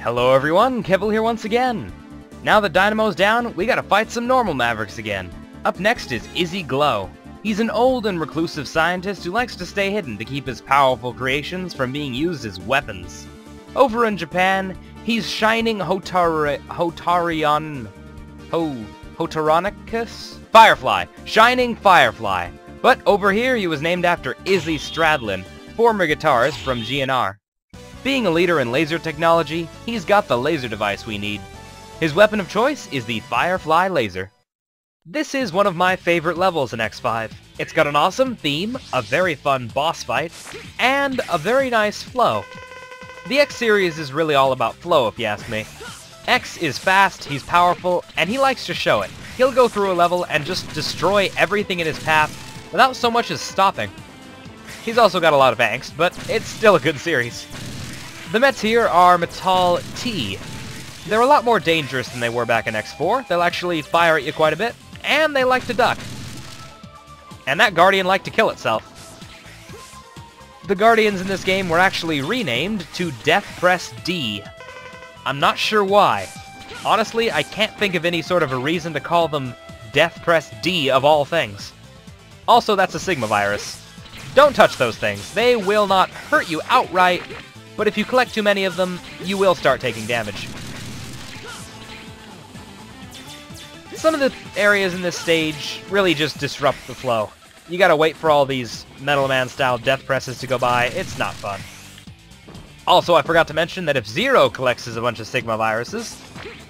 Hello everyone, Kevvl here once again. Now that Dynamo's down, we gotta fight some normal Mavericks again. Up next is Izzy Glow. He's an old and reclusive scientist who likes to stay hidden to keep his powerful creations from being used as weapons. Over in Japan, he's Shining Hotaronicus? Firefly. Shining Firefly. But over here he was named after Izzy Stradlin, former guitarist from GNR. Being a leader in laser technology, he's got the laser device we need. His weapon of choice is the Firefly laser. This is one of my favorite levels in X5. It's got an awesome theme, a very fun boss fight, and a very nice flow. The X series is really all about flow if you ask me. X is fast, he's powerful, and he likes to show it. He'll go through a level and just destroy everything in his path without so much as stopping. He's also got a lot of angst, but it's still a good series. The Mets here are Metal T. They're a lot more dangerous than they were back in X4. They'll actually fire at you quite a bit, and they like to duck. And that Guardian liked to kill itself. The Guardians in this game were actually renamed to Death Press D. I'm not sure why. Honestly, I can't think of any sort of a reason to call them Death Press D of all things. Also, that's a Sigma virus. Don't touch those things. They will not hurt you outright, but if you collect too many of them, you will start taking damage. Some of the areas in this stage really just disrupt the flow. You gotta wait for all these Metal Man-style death presses to go by. It's not fun. Also, I forgot to mention that if Zero collects a bunch of Sigma viruses,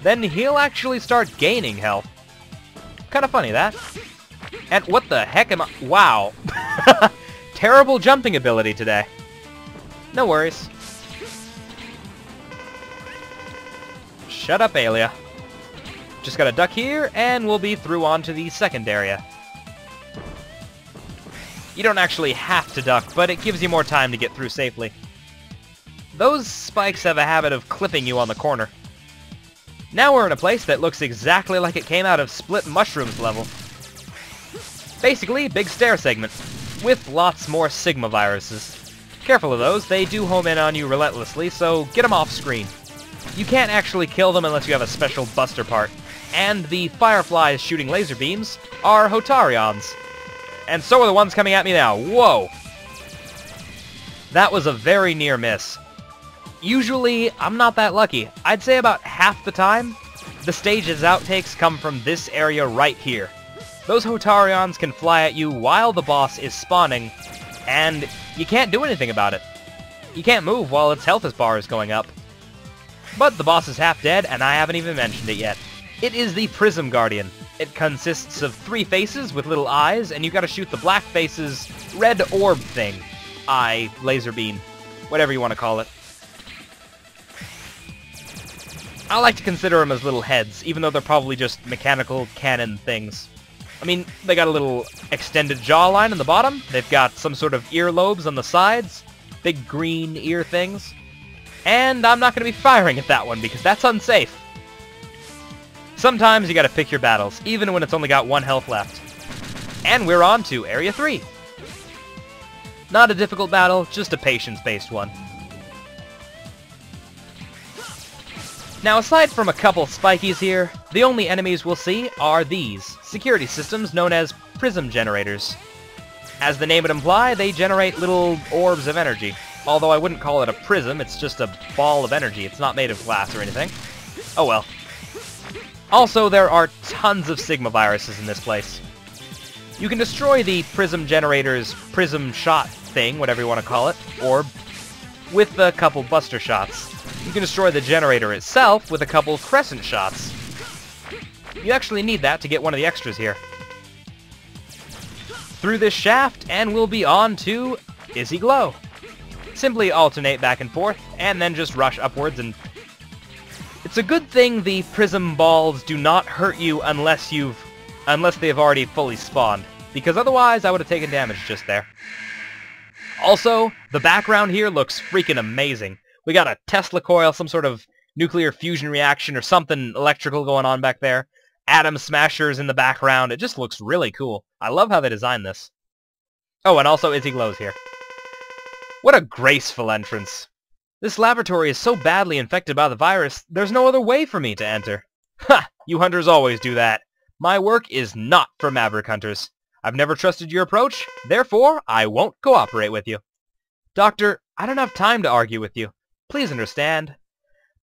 then he'll actually start gaining health. Kinda funny, that. And what the heck am I... Wow. Terrible jumping ability today. No worries. Shut up, Alia. Just gotta duck here, and we'll be through onto the second area. You don't actually have to duck, but it gives you more time to get through safely. Those spikes have a habit of clipping you on the corner. Now we're in a place that looks exactly like it came out of Split Mushrooms level. Basically, big stair segment, with lots more Sigma viruses. Careful of those, they do home in on you relentlessly, so get them off screen. You can't actually kill them unless you have a special buster part. And the Fireflies shooting laser beams are Hotarions. And so are the ones coming at me now. Whoa! That was a very near miss. Usually, I'm not that lucky. I'd say about half the time, the stage's outtakes come from this area right here. Those Hotarions can fly at you while the boss is spawning, and you can't do anything about it. You can't move while its health bar is going up. But the boss is half dead, and I haven't even mentioned it yet. It is the Prism Guardian. It consists of 3 faces with little eyes, and you gotta shoot the black face's red orb thing. Eye, laser beam, whatever you want to call it. I like to consider them as little heads, even though they're probably just mechanical cannon things. I mean, they got a little extended jawline on the bottom, they've got some sort of earlobes on the sides, big green ear things. And I'm not going to be firing at that one because that's unsafe. Sometimes you gotta pick your battles, even when it's only got 1 health left. And we're on to Area 3. Not a difficult battle, just a patience-based one. Now, aside from a couple spikies here, the only enemies we'll see are these, security systems known as prism generators. As the name would imply, they generate little orbs of energy. Although I wouldn't call it a prism, it's just a ball of energy. It's not made of glass or anything. Oh well. Also, there are tons of Sigma viruses in this place. You can destroy the prism generator's prism shot thing, whatever you want to call it, orb, with a couple buster shots. You can destroy the generator itself with a couple crescent shots. You actually need that to get one of the extras here. Through this shaft, and we'll be on to Izzy Glow. Simply alternate back and forth, and then just rush upwards, and... It's a good thing the prism balls do not hurt you unless they've already fully spawned, because otherwise I would have taken damage just there. Also, the background here looks freaking amazing. We got a Tesla coil, some sort of nuclear fusion reaction or something electrical going on back there. Atom smashers in the background. It just looks really cool. I love how they designed this. Oh, and also Izzy Glow's here. What a graceful entrance. This laboratory is so badly infected by the virus, there's no other way for me to enter. Ha! You hunters always do that. My work is not for maverick hunters. I've never trusted your approach, therefore I won't cooperate with you. Doctor, I don't have time to argue with you. Please understand.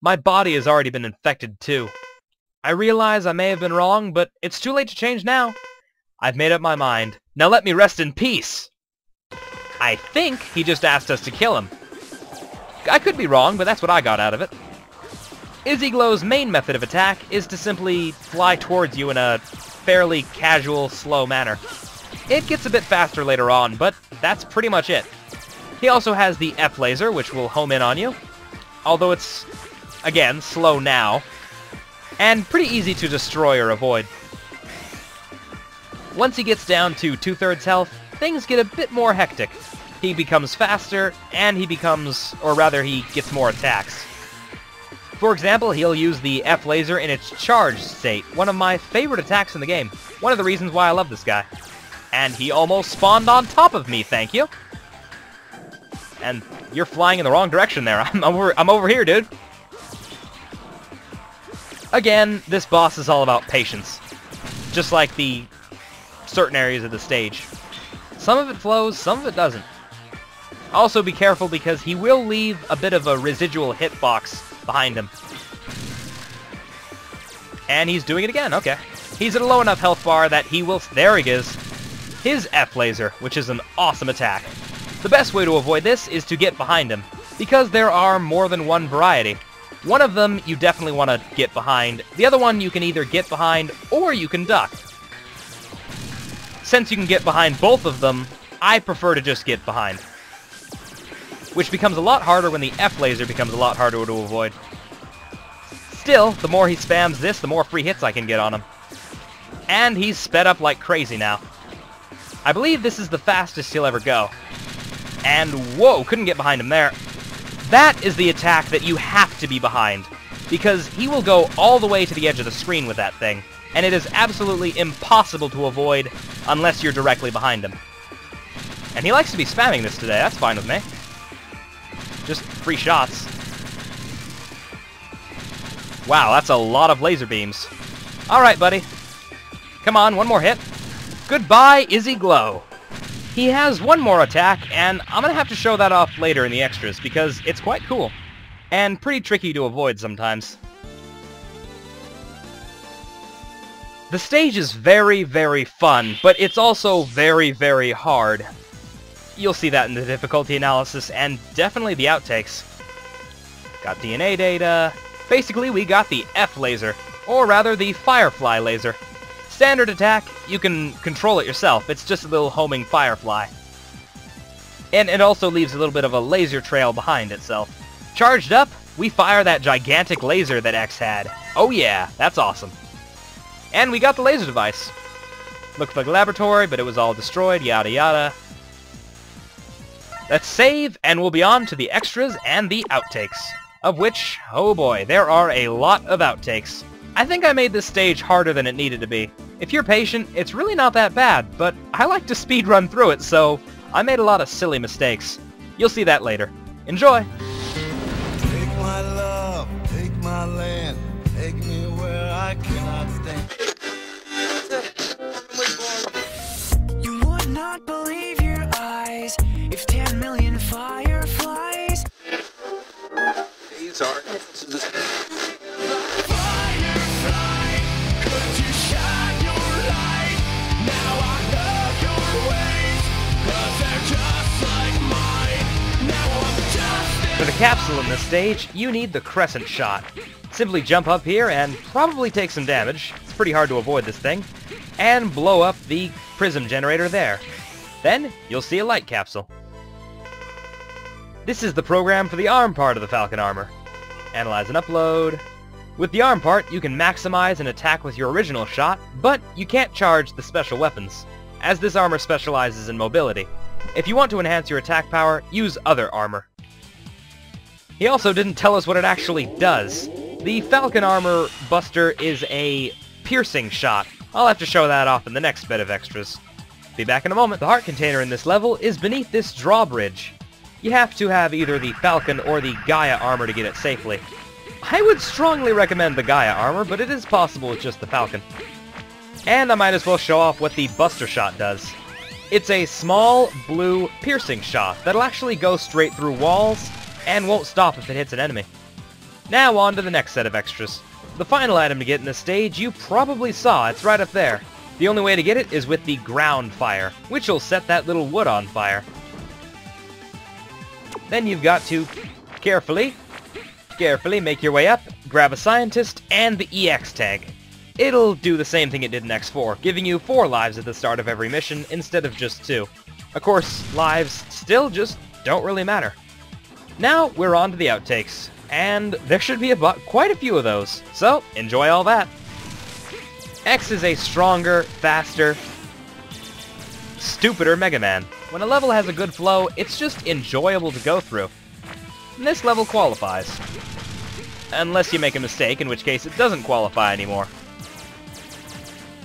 My body has already been infected too. I realize I may have been wrong, but it's too late to change now. I've made up my mind. Now let me rest in peace. I think he just asked us to kill him. I could be wrong, but that's what I got out of it. Izzy Glow's main method of attack is to simply fly towards you in a fairly casual, slow manner. It gets a bit faster later on, but that's pretty much it. He also has the F laser, which will home in on you, although it's, again, slow now, and pretty easy to destroy or avoid. Once he gets down to 2/3 health, things get a bit more hectic. He becomes faster, and he gets more attacks. For example, he'll use the F laser in its charged state, one of my favorite attacks in the game. One of the reasons why I love this guy. And he almost spawned on top of me, thank you. And you're flying in the wrong direction there. I'm over here, dude. Again, this boss is all about patience. Just like the certain areas of the stage. Some of it flows, some of it doesn't. Also be careful because he will leave a bit of a residual hitbox behind him. And he's doing it again, okay. He's at a low enough health bar that he will... There he is. His F laser, which is an awesome attack. The best way to avoid this is to get behind him, because there are more than one variety. One of them you definitely want to get behind. The other one you can either get behind or you can duck. Since you can get behind both of them, I prefer to just get behind. Which becomes a lot harder when the F laser becomes a lot harder to avoid. Still, the more he spams this, the more free hits I can get on him. And he's sped up like crazy now. I believe this is the fastest he'll ever go. And whoa, couldn't get behind him there. That is the attack that you have to be behind, because he will go all the way to the edge of the screen with that thing, and it is absolutely impossible to avoid unless you're directly behind him. And he likes to be spamming this today, that's fine with me. Just free shots. Wow, that's a lot of laser beams. Alright, buddy. Come on, one more hit. Goodbye, Izzy Glow. He has one more attack, and I'm gonna have to show that off later in the extras, because it's quite cool. And pretty tricky to avoid sometimes. The stage is very, very fun, but it's also very, very hard. You'll see that in the difficulty analysis, and definitely the outtakes. Got DNA data. Basically, we got the F laser, or rather the Firefly laser. Standard attack, you can control it yourself. It's just a little homing Firefly. And it also leaves a little bit of a laser trail behind itself. Charged up, we fire that gigantic laser that X had. Oh yeah, that's awesome. And we got the laser device. Looked like a laboratory, but it was all destroyed, yada yada. Let's save, and we'll be on to the extras and the outtakes. Of which, oh boy, there are a lot of outtakes. I think I made this stage harder than it needed to be. If you're patient, it's really not that bad, but I like to speedrun through it, so I made a lot of silly mistakes. You'll see that later. Enjoy! Take my love, take my land, take me where I cannot stand. You would not believe your eyes if 10 million fireflies. These are Firefly, could you shine your light? Now I know your ways, 'cause they're just like mine. Now I'm just For the capsule in this stage, you need the crescent shot. Simply jump up here and probably take some damage. It's pretty hard to avoid this thing. And blow up the prism generator there. Then, you'll see a light capsule. This is the program for the arm part of the Falcon armor. Analyze and upload. With the arm part, you can maximize an attack with your original shot, but you can't charge the special weapons, as this armor specializes in mobility. If you want to enhance your attack power, use other armor. He also didn't tell us what it actually does. The Falcon armor buster is a piercing shot. I'll have to show that off in the next bit of extras. Be back in a moment. The heart container in this level is beneath this drawbridge. You have to have either the Falcon or the Gaia armor to get it safely. I would strongly recommend the Gaia armor, but it is possible with just the Falcon. And I might as well show off what the Buster Shot does. It's a small, blue, piercing shot that'll actually go straight through walls and won't stop if it hits an enemy. Now on to the next set of extras. The final item to get in this stage you probably saw, it's right up there. The only way to get it is with the ground fire, which will set that little wood on fire. Then you've got to carefully make your way up, grab a scientist, and the EX tag. It'll do the same thing it did in X4, giving you 4 lives at the start of every mission instead of just 2. Of course, lives still just don't really matter. Now we're on to the outtakes, and there should be quite a few of those, so enjoy all that. X is a stronger, faster, stupider Mega Man. When a level has a good flow, it's just enjoyable to go through. And this level qualifies. Unless you make a mistake, in which case it doesn't qualify anymore.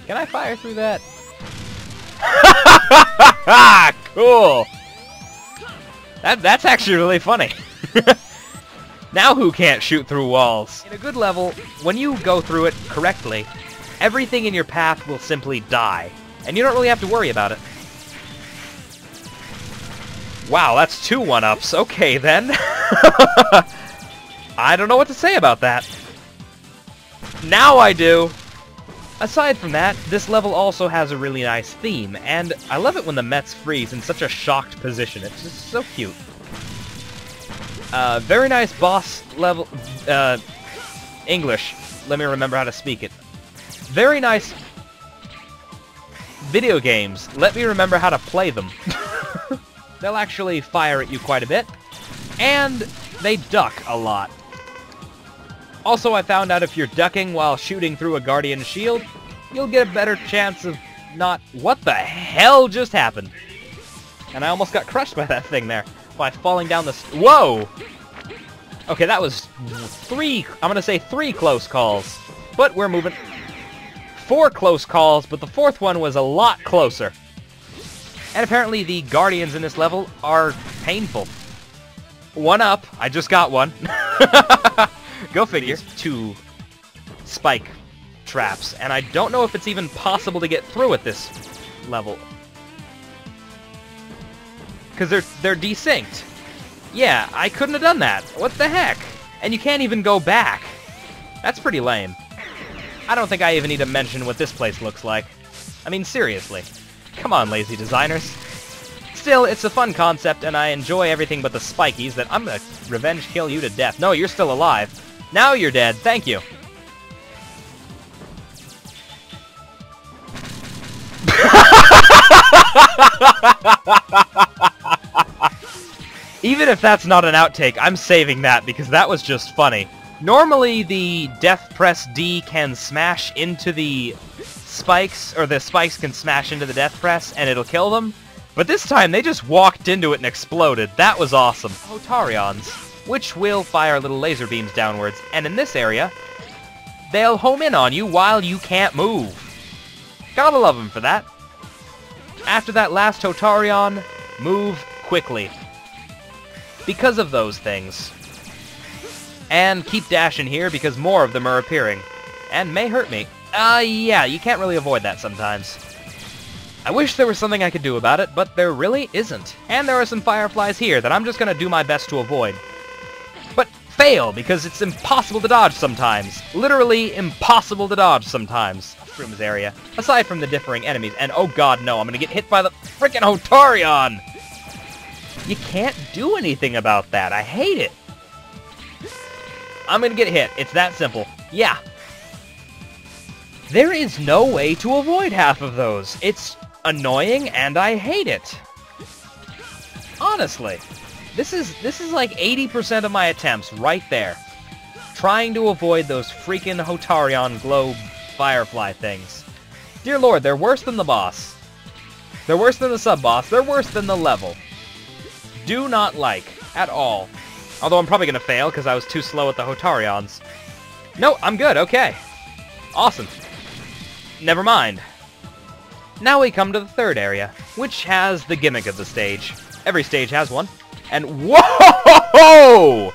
Can I fire through that? Cool! That's actually really funny. Now who can't shoot through walls? In a good level, when you go through it correctly, everything in your path will simply die, and you don't really have to worry about it. Wow, that's 2 1-ups. Okay, then. I don't know what to say about that. Now I do! Aside from that, this level also has a really nice theme, and I love it when the Mets freeze in such a shocked position. It's just so cute. Very nice boss level... English. Let me remember how to speak it. Very nice video games. Let me remember how to play them. They'll actually fire at you quite a bit, and they duck a lot. Also, I found out if you're ducking while shooting through a Guardian shield, you'll get a better chance of not... What the hell just happened? And I almost got crushed by that thing there, by falling down the... Whoa! Okay, that was 3... I'm gonna say 3 close calls, but we're moving. 4 close calls, but the 4th one was a lot closer. And apparently the Guardians in this level are painful. 1-up. I just got one. Go figure. 2 spike traps, and I don't know if it's even possible to get through at this level. Because they're desynced. Yeah, I couldn't have done that. What the heck? And you can't even go back. That's pretty lame. I don't think I even need to mention what this place looks like. I mean, seriously. Come on, lazy designers. Still, it's a fun concept, and I enjoy everything but the spikies that I'm gonna revenge kill you to death. No, you're still alive. Now you're dead. Thank you. Even if that's not an outtake, I'm saving that because that was just funny. Normally, the Death Press D can smash into the spikes, or the spikes can smash into the Death Press, and it'll kill them. But this time, they just walked into it and exploded. That was awesome. Hotarions, which will fire little laser beams downwards, and in this area, they'll home in on you while you can't move. Gotta love them for that. After that last Hotarion, move quickly. Because of those things. And keep dashing here because more of them are appearing. And may hurt me. Yeah, you can't really avoid that sometimes. I wish there was something I could do about it, but there really isn't. And there are some Fireflies here that I'm just gonna do my best to avoid. But fail, because it's impossible to dodge sometimes. Literally impossible to dodge sometimes. Rooms area. Aside from the differing enemies, and oh god no, I'm gonna get hit by the frickin' Hotarion! You can't do anything about that, I hate it! I'm gonna get hit, it's that simple. Yeah. There is no way to avoid half of those. It's annoying, and I hate it. Honestly. This is like 80% of my attempts right there. Trying to avoid those freaking Hotarion globe Firefly things. Dear lord, they're worse than the boss. They're worse than the sub-boss. They're worse than the level. Do not like, at all. Although I'm probably gonna fail, because I was too slow at the Hotarions. No, I'm good, okay. Awesome. Never mind. Now we come to the third area, which has the gimmick of the stage. Every stage has one. And whoa!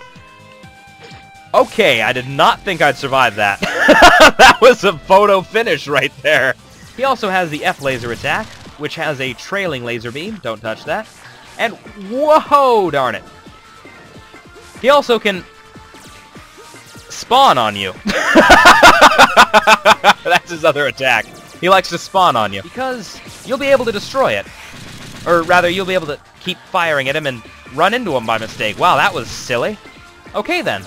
Okay, I did not think I'd survive that. That was a photo finish right there. He also has the F laser attack, which has a trailing laser beam. Don't touch that. And whoa, darn it. He also can spawn on you. That's his other attack. He likes to spawn on you because you'll be able to destroy it. Or rather, you'll be able to keep firing at him and run into him by mistake. Wow, that was silly. Okay, then.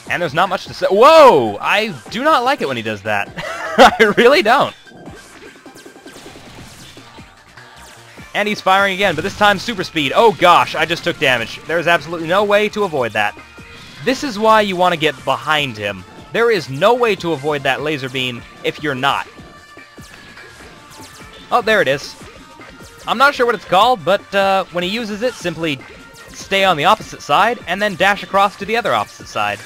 And there's not much to say. Whoa! I do not like it when he does that. I really don't. And he's firing again, but this time super speed. Oh gosh, I just took damage. There's absolutely no way to avoid that. This is why you want to get behind him. There is no way to avoid that laser beam if you're not. Oh, there it is. I'm not sure what it's called, but when he uses it, simply stay on the opposite side and then dash across to the other opposite side.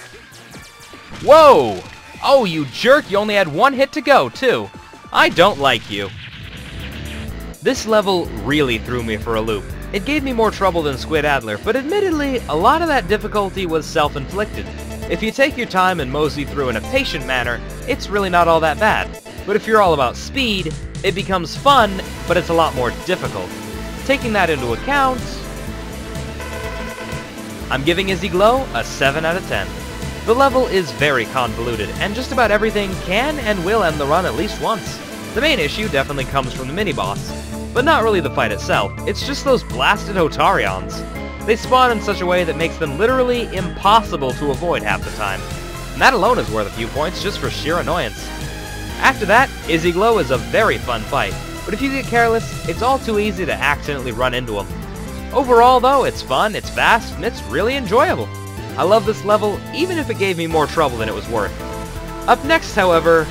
Whoa! Oh, you jerk, you only had one hit to go, too. I don't like you. This level really threw me for a loop. It gave me more trouble than Squid Adler, but admittedly, a lot of that difficulty was self-inflicted. If you take your time and mosey through in a patient manner, it's really not all that bad. But if you're all about speed, it becomes fun, but it's a lot more difficult. Taking that into account, I'm giving Izzy Glow a 7 out of 10. The level is very convoluted, and just about everything can and will end the run at least once. The main issue definitely comes from the mini-boss, but not really the fight itself, it's just those blasted Hotarions. They spawn in such a way that makes them literally impossible to avoid half the time. And that alone is worth a few points just for sheer annoyance. After that, Izzy Glow is a very fun fight, but if you get careless, it's all too easy to accidentally run into him. Overall though, it's fun, it's fast, and it's really enjoyable. I love this level, even if it gave me more trouble than it was worth. Up next, however,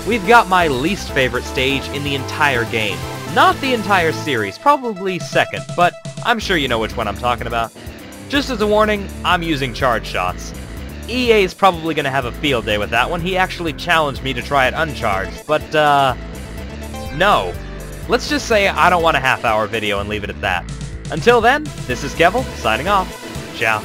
we've got my least favorite stage in the entire game. Not the entire series, probably second, but I'm sure you know which one I'm talking about. Just as a warning, I'm using charge shots. EA's probably gonna have a field day with that one. He actually challenged me to try it uncharged, but, no. Let's just say I don't want a half-hour video and leave it at that. Until then, this is Kevvl, signing off. Ciao.